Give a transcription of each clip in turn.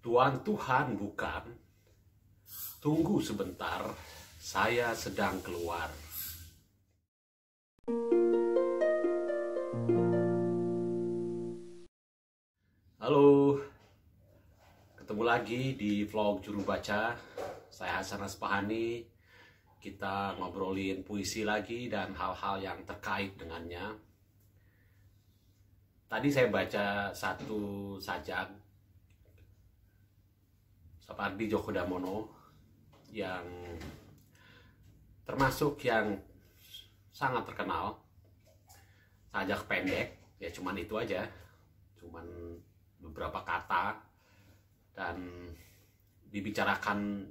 Tuan Tuhan bukan. Tunggu sebentar, saya sedang keluar. Halo, ketemu lagi di vlog Juru Baca. Saya Hasan Aspahani. Kita ngobrolin puisi lagi dan hal-hal yang terkait dengannya. Tadi saya baca satu sajak Sapardi Djoko Damono yang termasuk yang sangat terkenal. Sajak pendek, ya cuman itu aja, cuman beberapa kata dan dibicarakan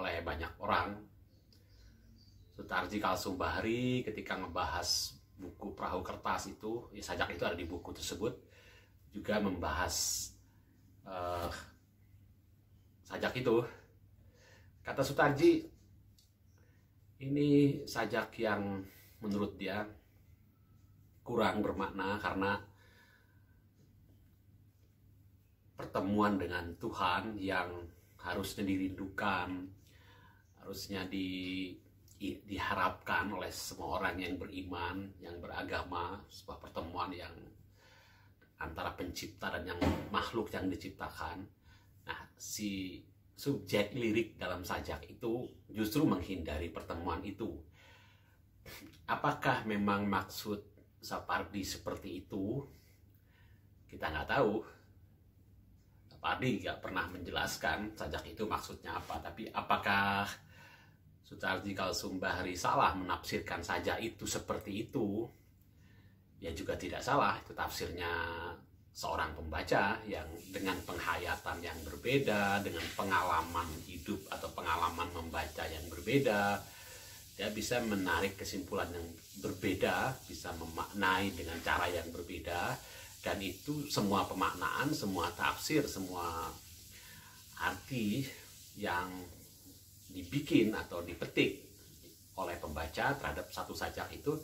oleh banyak orang. Sutarji Kalsumbahri ketika ngebahas buku Perahu Kertas itu, ya sajak itu ada di buku tersebut, juga membahas sajak itu. Kata Sutarji, ini sajak yang menurut dia kurang bermakna karena pertemuan dengan Tuhan yang harusnya dirindukan, harusnya diharapkan oleh semua orang yang beriman, yang beragama, sebuah pertemuan yang antara pencipta dan yang makhluk yang diciptakan. Nah, si subjek lirik dalam sajak itu justru menghindari pertemuan itu. Apakah memang maksud Sapardi seperti itu? Kita nggak tahu. Sapardi nggak pernah menjelaskan sajak itu maksudnya apa. Tapi apakah Sutarji Kalsumbahri salah menafsirkan sajak itu seperti itu? Ya juga tidak salah, itu tafsirnya seorang pembaca yang dengan penghayatan yang berbeda, dengan pengalaman hidup atau pengalaman membaca yang berbeda, dia bisa menarik kesimpulan yang berbeda, bisa memaknai dengan cara yang berbeda, dan itu semua pemaknaan, semua tafsir, semua arti yang dibikin atau dipetik oleh pembaca terhadap satu sajak itu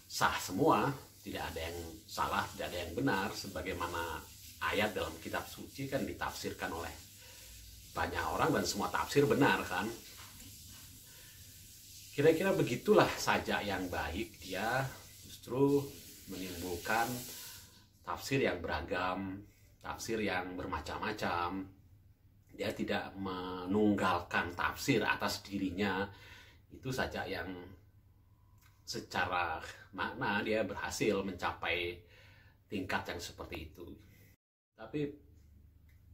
sah semua, tidak ada yang salah, tidak ada yang benar, sebagaimana ayat dalam kitab suci kan ditafsirkan oleh banyak orang dan semua tafsir benar kan. Kira-kira begitulah sajak yang baik, dia justru menimbulkan tafsir yang beragam, tafsir yang bermacam-macam. Dia tidak menunggalkan tafsir atas dirinya. Itu saja yang secara makna dia berhasil mencapai tingkat yang seperti itu. Tapi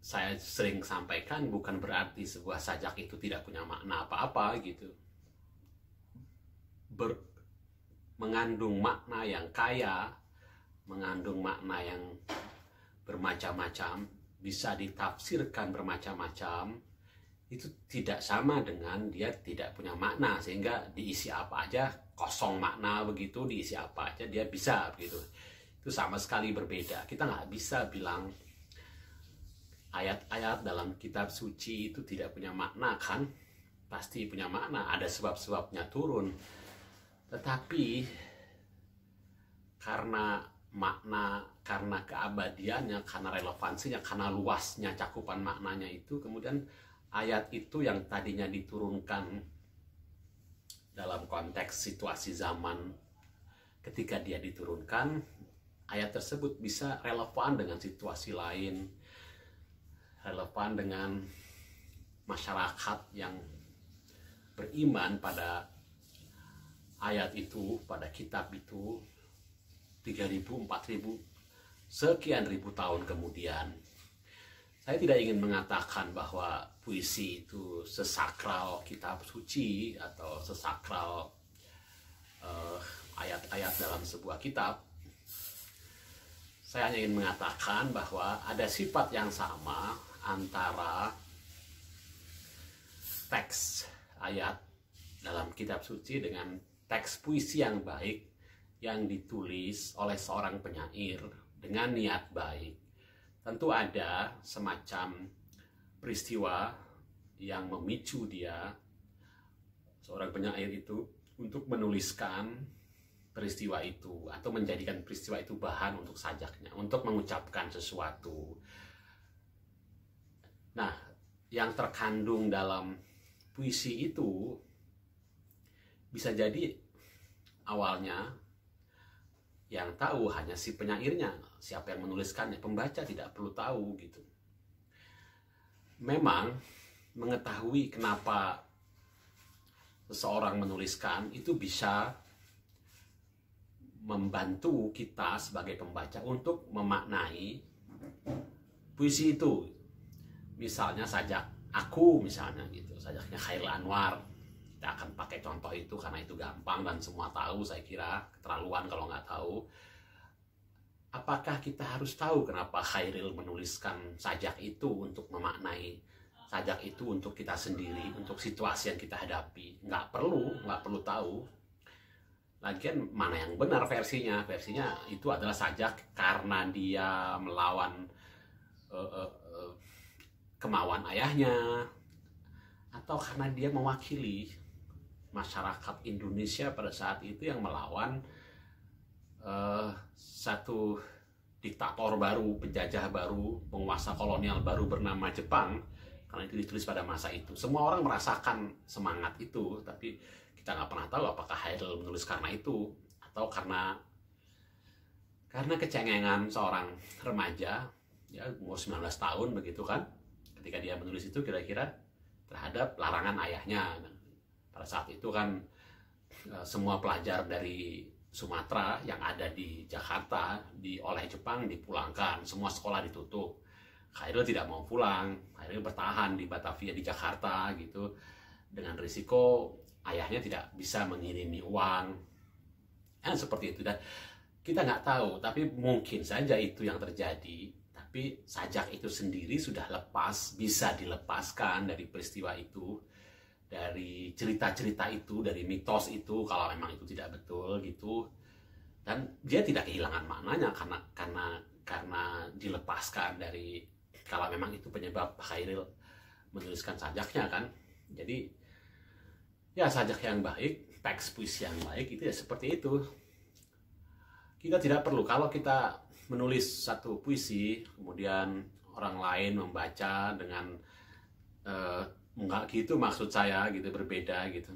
saya sering sampaikan bukan berarti sebuah sajak itu tidak punya makna apa-apa gitu. Mengandung makna yang kaya, mengandung makna yang bermacam-macam, bisa ditafsirkan bermacam-macam, itu tidak sama dengan dia tidak punya makna, sehingga diisi apa aja kosong makna begitu, diisi apa aja dia bisa begitu. Itu sama sekali berbeda. Kita nggak bisa bilang ayat-ayat dalam kitab suci itu tidak punya makna kan, pasti punya makna, ada sebab-sebabnya turun. Tetapi karena makna, karena keabadiannya, karena relevansinya, karena luasnya cakupan maknanya itu, kemudian ayat itu yang tadinya diturunkan dalam konteks situasi zaman ketika dia diturunkan, ayat tersebut bisa relevan dengan situasi lain, relevan dengan masyarakat yang beriman pada ayat itu, pada kitab itu 3.000, 4.000, sekian ribu tahun kemudian. Saya tidak ingin mengatakan bahwa puisi itu sesakral kitab suci atau sesakral ayat-ayat dalam sebuah kitab. Saya hanya ingin mengatakan bahwa ada sifat yang sama antara teks ayat dalam kitab suci dengan teks puisi yang baik yang ditulis oleh seorang penyair dengan niat baik. Tentu ada semacam peristiwa yang memicu dia, seorang penyair itu, untuk menuliskan peristiwa itu atau menjadikan peristiwa itu bahan untuk sajaknya, untuk mengucapkan sesuatu. Nah, yang terkandung dalam puisi itu bisa jadi awalnya yang tahu hanya si penyairnya, siapa yang menuliskannya, pembaca tidak perlu tahu gitu. Memang mengetahui kenapa seseorang menuliskan itu bisa membantu kita sebagai pembaca untuk memaknai puisi itu. Misalnya sajak aku misalnya gitu, sajaknya Chairil Anwar. Kita akan pakai contoh itu karena itu gampang dan semua tahu, saya kira keterlaluan kalau nggak tahu. Apakah kita harus tahu kenapa Chairil menuliskan sajak itu untuk memaknai sajak itu untuk kita sendiri, untuk situasi yang kita hadapi? Nggak perlu tahu. Lagian mana yang benar versinya? Versinya itu adalah sajak karena dia melawan kemauan ayahnya, atau karena dia mewakili masyarakat Indonesia pada saat itu yang melawan satu diktator baru, penjajah baru, penguasa kolonial baru bernama Jepang. Karena itu ditulis pada masa itu. Semua orang merasakan semangat itu, tapi kita nggak pernah tahu apakah Chairil menulis karena itu atau karena kecengengan seorang remaja, ya umur 19 tahun begitu kan, ketika dia menulis itu kira-kira terhadap larangan ayahnya. Pada saat itu kan semua pelajar dari Sumatera yang ada di Jakarta oleh Jepang dipulangkan, semua sekolah ditutup. Chairil tidak mau pulang, Chairil bertahan di Batavia di Jakarta gitu, dengan risiko ayahnya tidak bisa mengirimi uang. Seperti itu, dan kita nggak tahu, tapi mungkin saja itu yang terjadi. Tapi sajak itu sendiri sudah lepas, bisa dilepaskan dari peristiwa itu, dari cerita-cerita itu, dari mitos itu, kalau memang itu tidak betul gitu. Dan dia tidak kehilangan maknanya karena dilepaskan dari, kalau memang itu penyebab Chairil menuliskan sajaknya kan. Jadi ya sajak yang baik, teks puisi yang baik itu ya seperti itu. Kita tidak perlu, kalau kita menulis satu puisi kemudian orang lain membaca dengan enggak gitu maksud saya gitu, berbeda gitu,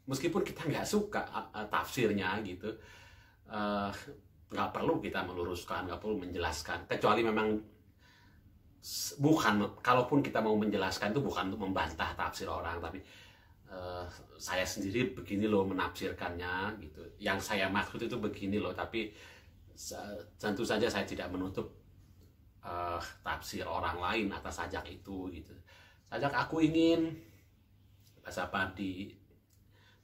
meskipun kita nggak suka tafsirnya gitu, nggak perlu kita meluruskan, nggak perlu menjelaskan, kecuali memang kalaupun kita mau menjelaskan itu bukan untuk membantah tafsir orang, tapi saya sendiri begini loh menafsirkannya gitu, yang saya maksud itu begini loh, tapi tentu saja saya tidak menutup tafsir orang lain atas sajak itu gitu. Sajak aku ingin, bahasa Padi,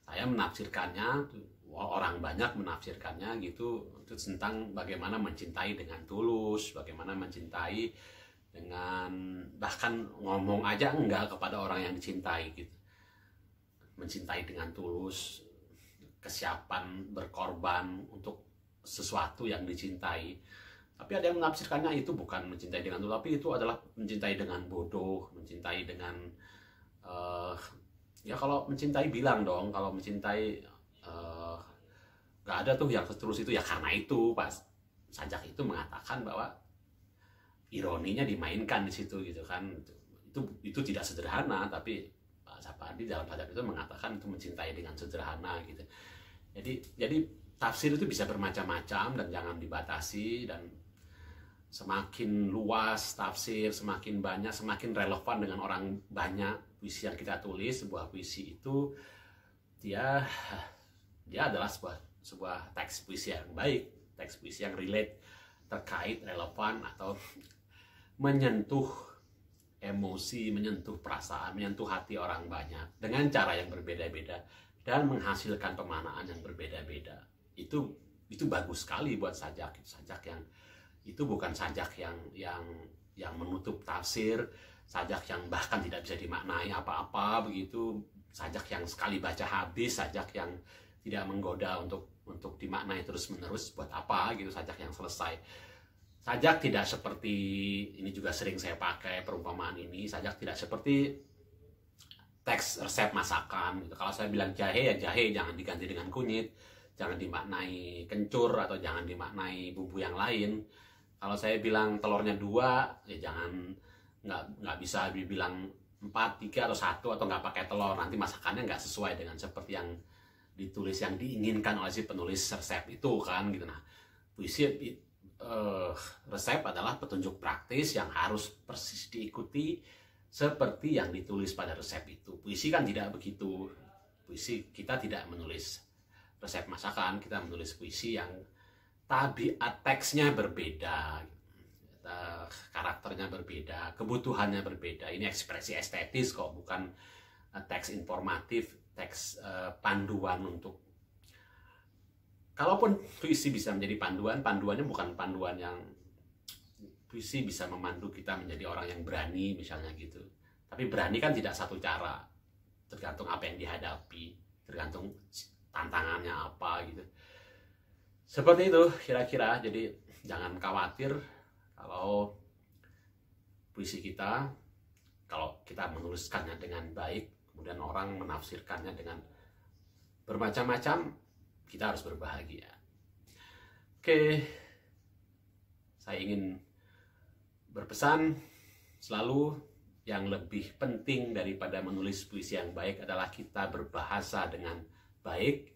saya menafsirkannya, orang banyak menafsirkannya gitu, itu tentang bagaimana mencintai dengan tulus, bagaimana mencintai dengan, bahkan ngomong aja enggak kepada orang yang dicintai gitu, mencintai dengan tulus, kesiapan berkorban untuk sesuatu yang dicintai. Tapi ada yang menafsirkannya itu bukan mencintai dengan tulus, tapi itu adalah mencintai dengan bodoh, mencintai dengan ya kalau mencintai bilang dong, kalau mencintai nggak ada tuh yang terus itu ya, karena itu pas sajak itu mengatakan bahwa ironinya dimainkan di situ gitu kan, itu tidak sederhana, tapi Pak Sapadi dalam sajak itu mengatakan itu mencintai dengan sederhana gitu. Jadi tafsir itu bisa bermacam-macam dan jangan dibatasi, dan semakin luas tafsir, semakin banyak, semakin relevan dengan orang banyak puisi yang kita tulis. Sebuah puisi itu dia adalah sebuah teks puisi yang baik, teks puisi yang relate, terkait, relevan, atau menyentuh emosi, menyentuh perasaan, menyentuh hati orang banyak dengan cara yang berbeda-beda dan menghasilkan pemaknaan yang berbeda-beda. Itu bagus sekali buat sajak yang itu bukan sajak yang menutup tafsir, sajak yang bahkan tidak bisa dimaknai apa-apa begitu, sajak yang sekali baca habis, sajak yang tidak menggoda untuk dimaknai terus-menerus, buat apa gitu sajak yang selesai. Sajak tidak seperti, ini juga sering saya pakai perumpamaan ini, sajak tidak seperti teks resep masakan gitu. Kalau saya bilang jahe ya jahe, jangan diganti dengan kunyit, jangan dimaknai kencur atau jangan dimaknai bumbu yang lain. Kalau saya bilang telurnya 2, ya jangan, nggak bisa dibilang 4, 3, atau 1, atau nggak pakai telur. Nanti masakannya nggak sesuai dengan seperti yang ditulis, yang diinginkan oleh si penulis resep itu kan gitu. Nah, puisi resep adalah petunjuk praktis yang harus persis diikuti seperti yang ditulis pada resep itu. Puisi kan tidak begitu. Puisi, kita tidak menulis resep masakan, kita menulis puisi yang tabiat teksnya berbeda, karakternya berbeda, kebutuhannya berbeda. Ini ekspresi estetis kok, bukan teks informatif, teks panduan untuk. Kalaupun puisi bisa menjadi panduan, panduannya bukan panduan yang puisi bisa memandu kita menjadi orang yang berani misalnya gitu. Tapi berani kan tidak satu cara, tergantung apa yang dihadapi, tergantung tantangannya apa gitu. Seperti itu kira-kira. Jadi jangan khawatir kalau puisi kita, kalau kita menuliskannya dengan baik, kemudian orang menafsirkannya dengan bermacam-macam, kita harus berbahagia. Oke, saya ingin berpesan selalu, yang lebih penting daripada menulis puisi yang baik adalah kita berbahasa dengan baik,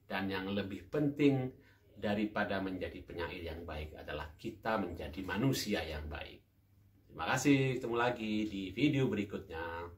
dan yang lebih penting daripada menjadi penyair yang baik adalah kita menjadi manusia yang baik. Terima kasih, ketemu lagi di video berikutnya.